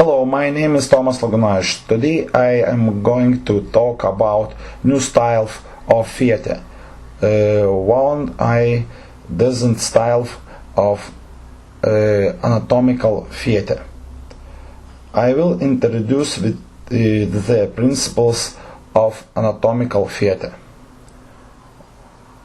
Hello, my name is Tomas Lagunaitis. Today I am going to talk about new style of theater. One I doesn't style of anatomical theater. I will introduce with the principles of anatomical theater.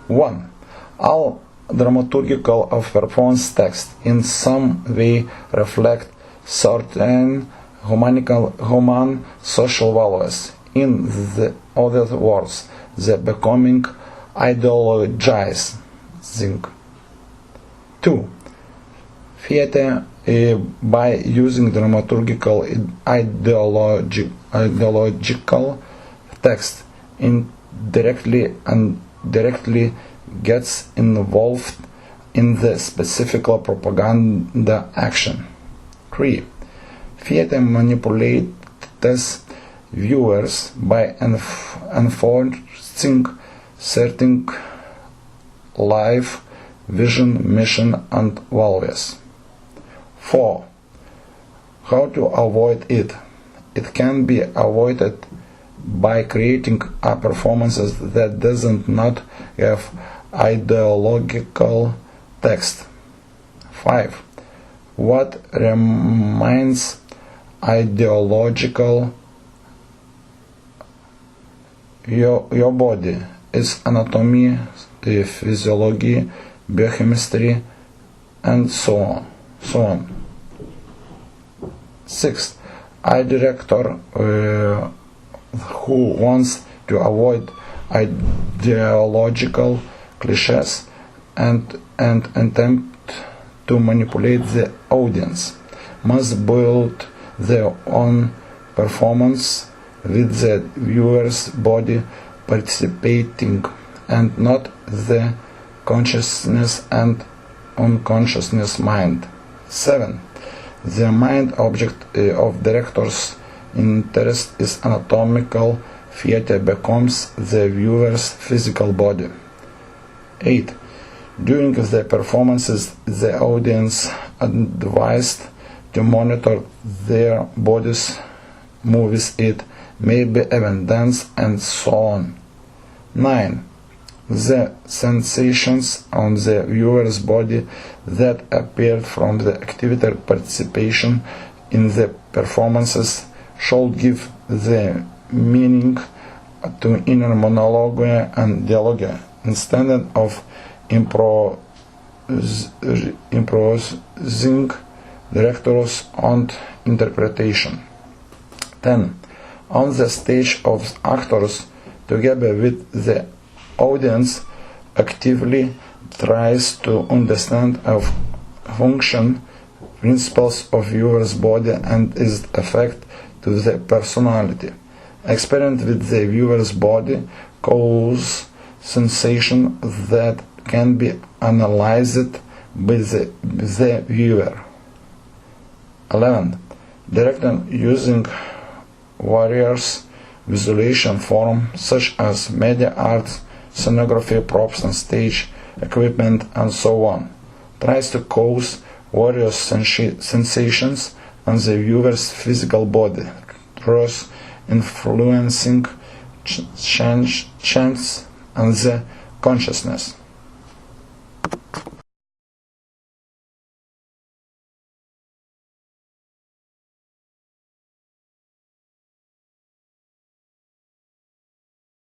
1. All dramaturgical of performance text in some way reflect certain human social values. In the other words, the becoming ideologizing. 2. Theater by using dramaturgical ideological text indirectly and directly gets involved in the specific propaganda action. 3. Theater manipulates viewers by enforcing certain life, vision, mission, and values. 4. How to avoid it? It can be avoided by creating a performances that doesn't not have ideological text. 5. What remains ideological? Your body is anatomy, physiology, biochemistry, and so on. 6. A director who wants to avoid ideological cliches and attempt to manipulate the audience must build their own performance with the viewer's body participating and not the consciousness and unconsciousness mind. 7. The mind object of director's interest is anatomical theater becomes the viewer's physical body. 8. During the performances, the audience advised to monitor their bodies, movies, it may be even dance, and so on. 9. The sensations on the viewer's body that appeared from the activity participation in the performances should give the meaning to inner monologue and dialogue instead of improvising directors on interpretation. 10. On the stage of actors, together with the audience, actively tries to understand of function, principles of viewer's body and its effect to the personality. Experiment with the viewer's body cause sensation that can be analyzed by the viewer. 11. Director using various visualization forms such as media arts, scenography, props and stage equipment, and so on, tries to cause various sensations on the viewer's physical body, thus influencing chance and the consciousness.